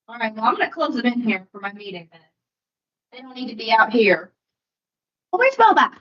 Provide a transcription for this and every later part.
All right, well, I'm gonna close it in here for my meeting minutes. They don't need to be out here. Oh, where's Boba?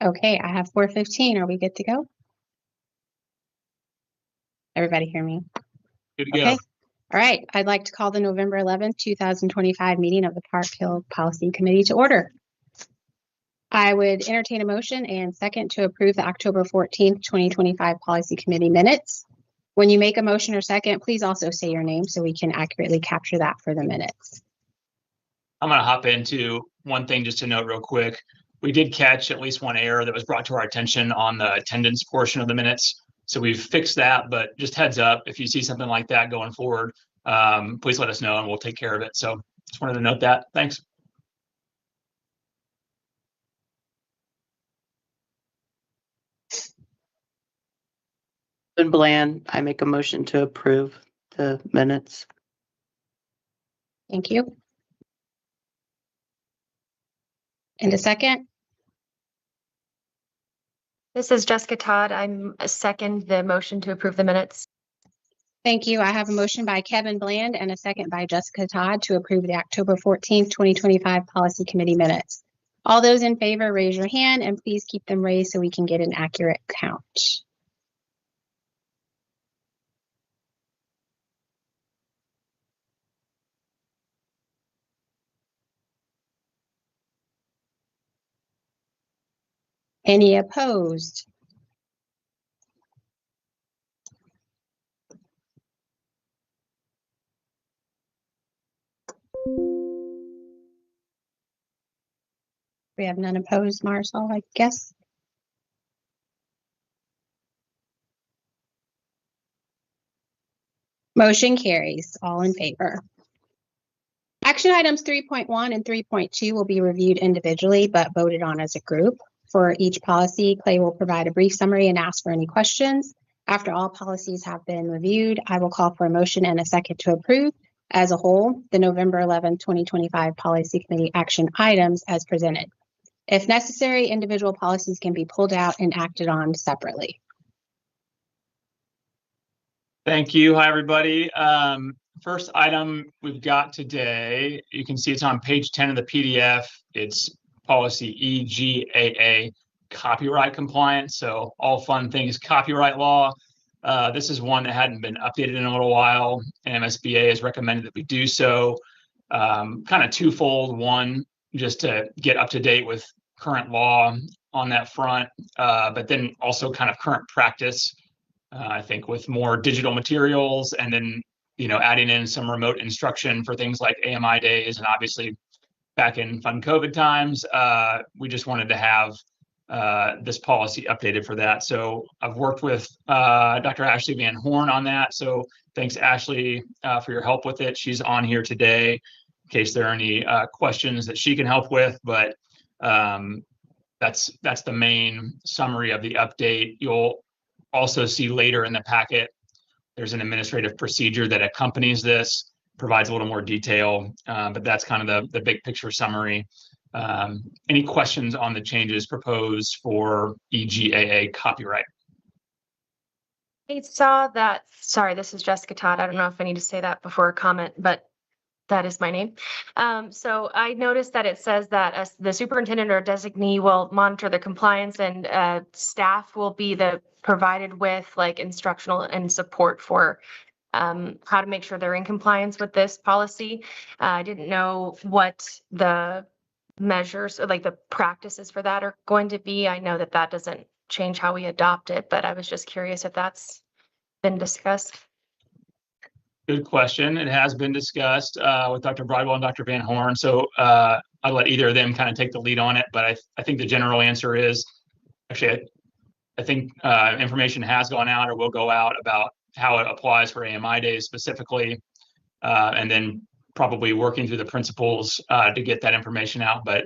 Okay, I have 4:15. Are we good to go? Everybody hear me? Good to go. Okay. All right. I'd like to call the November 11th, 2025 meeting of the Park Hill Policy Committee to order. I would entertain a motion and second to approve the October 14th, 2025 Policy Committee minutes. When you make a motion or second, please also say your name so we can accurately capture that for the minutes. I'm going to hop into one thing just to note real quick. We did catch at least one error that was brought to our attention on the attendance portion of the minutes. So we've fixed that, but just heads up, if you see something like that going forward, please let us know and we'll take care of it. So just wanted to note that. Thanks. Kevin Bland, I make a motion to approve the minutes. Thank you. And a second? This is Jessica Todd. I'm a second the motion to approve the minutes. Thank you. I have a motion by Kevin Bland and a second by Jessica Todd to approve the October 14th, 2025 Policy Committee minutes. All those in favor, raise your hand and please keep them raised so we can get an accurate count. Any opposed? We have none opposed, Marisol, I guess. Motion carries. All in favor. Action items 3.1 and 3.2 will be reviewed individually but voted on as a group. For each policy, Clay will provide a brief summary and ask for any questions. After all policies have been reviewed, I will call for a motion and a second to approve as a whole the November 11, 2025 Policy Committee action items as presented. If necessary, individual policies can be pulled out and acted on separately. Thank you. Hi, everybody. First item we've got today, you can see it's on page 10 of the PDF. It's policy EGAA, copyright compliance. So all fun things copyright law. This is one that hadn't been updated in a little while, and MSBA has recommended that we do so. Kind of twofold. One, just to get up to date with current law on that front, but then also kind of current practice. I think with more digital materials, and then adding in some remote instruction for things like AMI days, and obviously back in fun COVID times, we just wanted to have this policy updated for that. So I've worked with Dr. Ashley Van Horn on that. So thanks, Ashley, for your help with it. She's on here today in case there are any questions that she can help with. But that's the main summary of the update. You'll also see later in the packet, there's an administrative procedure that accompanies this, provides a little more detail, but that's kind of the big picture summary. Any questions on the changes proposed for EGAA copyright? I saw that, sorry, this is Jessica Todd. I don't know if I need to say that before a comment, but that is my name. So I noticed that it says that the superintendent or designee will monitor the compliance, and staff will be provided with like instructional and support for how to make sure they're in compliance with this policy. I didn't know what the measures or like the practices for that are going to be. I know that doesn't change how we adopt it, but I was just curious if that's been discussed. Good question. It has been discussed with Dr. Bridewell and Dr. Van Horn. So I'll let either of them kind of take the lead on it. But I think the general answer is, actually, I think information has gone out or will go out about how it applies for AMI days specifically, and then probably working through the principals to get that information out. But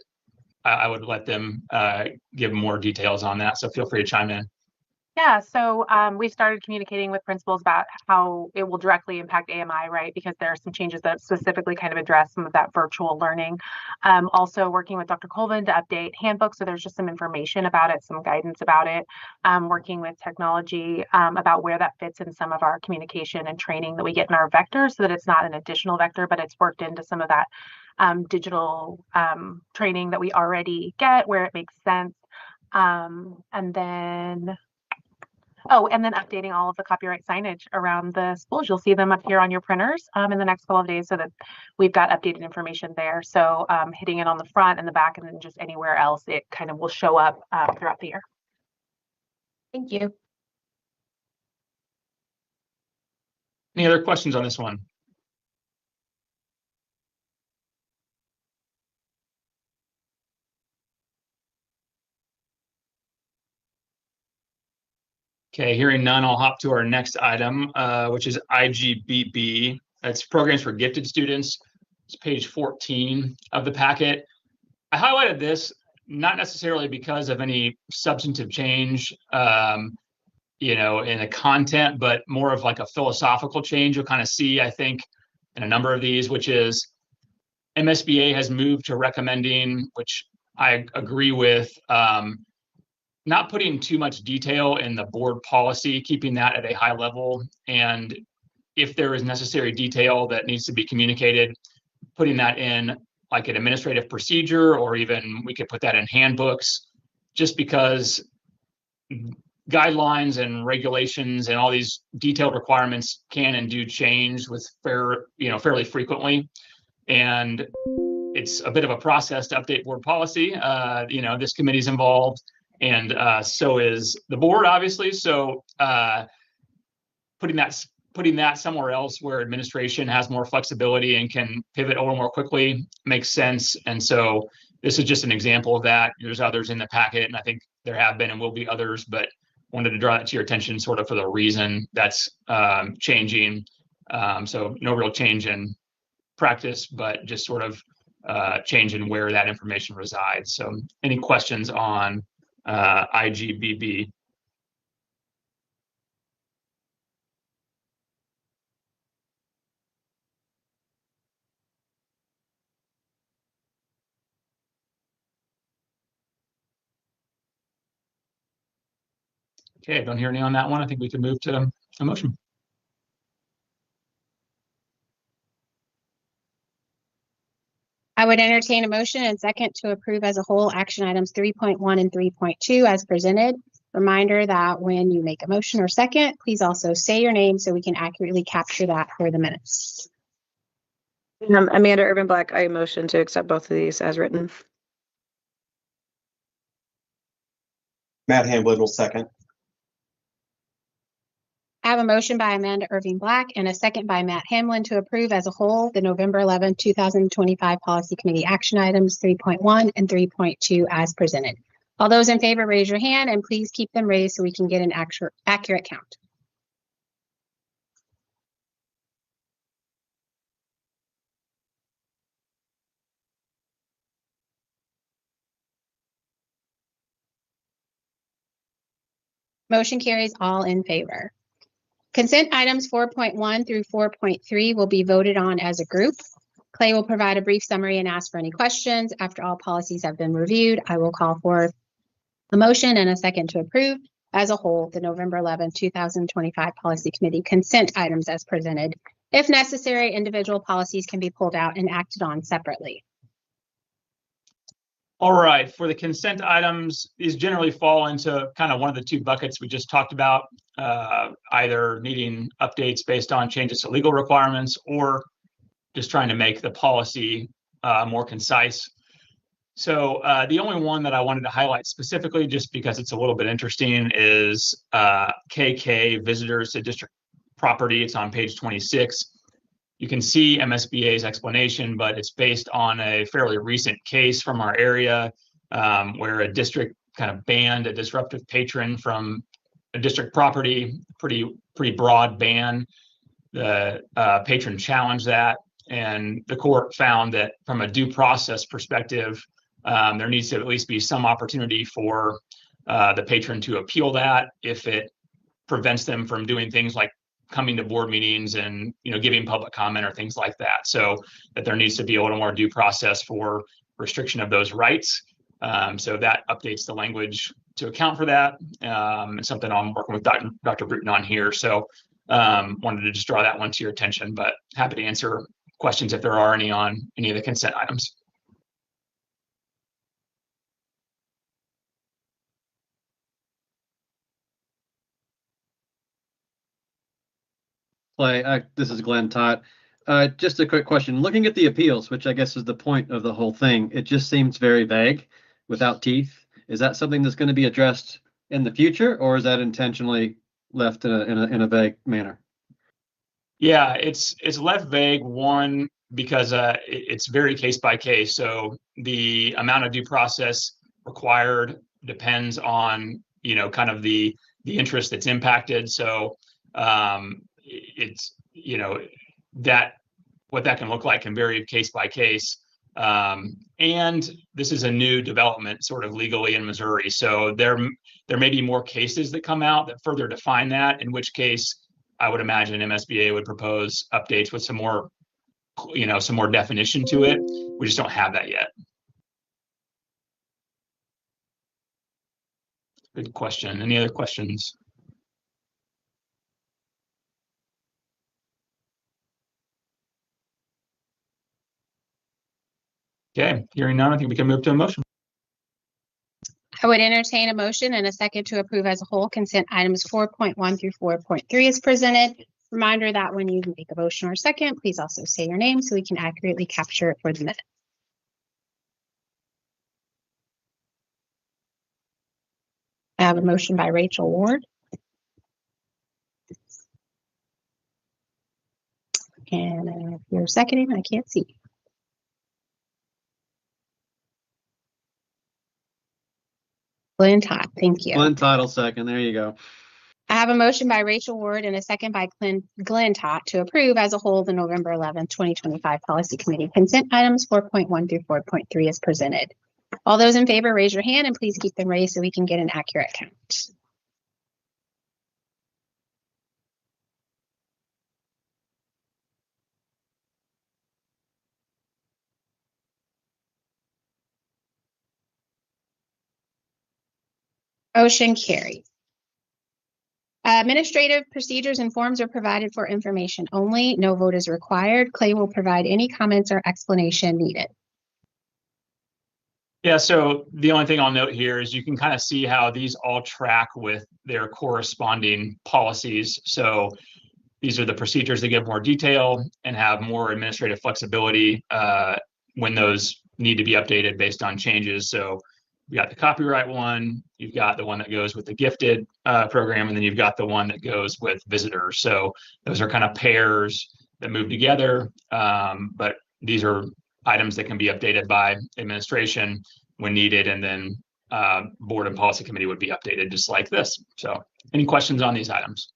I would let them give more details on that. So feel free to chime in. Yeah, so we started communicating with principals about how it will directly impact AMI, right? Because there are some changes that specifically kind of address some of that virtual learning. Also working with Dr. Colvin to update handbooks, so there's just some information about it, some guidance about it. Working with technology about where that fits in some of our communication and training that we get in our vector, so that it's not an additional vector, but it's worked into some of that digital training that we already get where it makes sense. And then updating all of the copyright signage around the schools. You'll see them up here on your printers in the next couple of days, so that we've got updated information there. So hitting it on the front and the back, and then just anywhere else, it kind of will show up throughout the year. Thank you. Any other questions on this one? Okay, hearing none, I'll hop to our next item, which is IGBB. That's Programs for Gifted Students. It's page 14 of the packet. I highlighted this not necessarily because of any substantive change, in the content, but more of like a philosophical change you'll kind of see, I think, in a number of these, which is MSBA has moved to recommending, which I agree with, not putting too much detail in the board policy, keeping that at a high level. And if there is necessary detail that needs to be communicated, putting that in like an administrative procedure, or even we could put that in handbooks, just because guidelines and regulations and all these detailed requirements can and do change with fairly frequently. And it's a bit of a process to update board policy. This committee's involved, and so is the board, obviously. So putting that somewhere else where administration has more flexibility and can pivot a little more quickly makes sense. And so this is just an example of that. There's others in the packet, and I think there have been and will be others, but wanted to draw that to your attention sort of for the reason that's changing. So no real change in practice, but just sort of change in where that information resides. So any questions on IGBB? Okay, don't hear any on that one. I think we can move to a motion. I would entertain a motion and second to approve as a whole action items 3.1 and 3.2 as presented. Reminder that when you make a motion or second, please also say your name so we can accurately capture that for the minutes. Amanda Urban Black, I motion to accept both of these as written. Matt Hamblin will second. I have a motion by Amanda Irving Black and a second by Matt Hamlin to approve as a whole the November 11, 2025 Policy Committee action items 3.1 and 3.2 as presented. All those in favor, raise your hand and please keep them raised so we can get an accurate count. Motion carries, all in favor. Consent items 4.1 through 4.3 will be voted on as a group. Clay will provide a brief summary and ask for any questions. After all policies have been reviewed, I will call for a motion and a second to approve as a whole the November 11, 2025 Policy Committee consent items as presented. If necessary, individual policies can be pulled out and acted on separately. All right, for the consent items, these generally fall into kind of one of the two buckets we just talked about, either needing updates based on changes to legal requirements or just trying to make the policy more concise. So the only one that I wanted to highlight specifically, just because it's a little bit interesting, is KK visitors to district property. It's on page 26. You can see MSBA's explanation, but it's based on a fairly recent case from our area where a district kind of banned a disruptive patron from a district property, pretty broad ban. The patron challenged that, and the court found that from a due process perspective, there needs to at least be some opportunity for the patron to appeal that if it prevents them from doing things like coming to board meetings and giving public comment or things like that. So that there needs to be a little more due process for restriction of those rights. So that updates the language to account for that. It's something I'm working with Dr. Bruton on here. So wanted to just draw that one to your attention, but happy to answer questions if there are any on any of the consent items. Clay, this is Glenn Tott. Just a quick question. Looking at the appeals, which I guess is the point of the whole thing, it just seems very vague without teeth. Is that something that's going to be addressed in the future, or is that intentionally left in a vague manner? Yeah, it's left vague, one, because it's very case by case. So the amount of due process required depends on, kind of the interest that's impacted. So it's, that what that can look like can vary case by case. And this is a new development sort of legally in Missouri. So there may be more cases that come out that further define that, in which case I would imagine MSBA would propose updates with some more definition to it. We just don't have that yet. Good question. Any other questions? Okay, hearing none, I think we can move to a motion. I would entertain a motion and a second to approve as a whole consent items 4.1 through 4.3 as presented. Reminder that when you make a motion or second, please also say your name so we can accurately capture it for the minute. I have a motion by Rachel Ward. And if you're seconding, I can't see. Glenn Todd, thank you. Glenn Todd, second. There you go. I have a motion by Rachel Ward and a second by Glenn Todd to approve as a whole the November 11, 2025 Policy Committee consent items 4.1 through 4.3 as presented. All those in favor, raise your hand and please keep them raised so we can get an accurate count. Motion carried. Administrative procedures and forms are provided for information only. No vote is required. Clay will provide any comments or explanation needed. Yeah, so the only thing I'll note here is you can kind of see how these all track with their corresponding policies. So these are the procedures that give more detail and have more administrative flexibility when those need to be updated based on changes. So you got the copyright one, you've got the one that goes with the gifted program, and then you've got the one that goes with visitors. So those are kind of pairs that move together, but these are items that can be updated by administration when needed, and then board and policy committee would be updated just like this. So any questions on these items?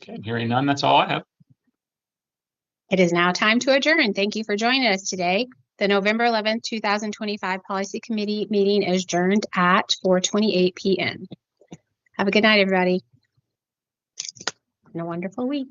Okay, hearing none, that's all I have. It is now time to adjourn. Thank you for joining us today. The November 11th, 2025 Policy Committee meeting is adjourned at 4:28 p.m. Have a good night, everybody. And a wonderful week.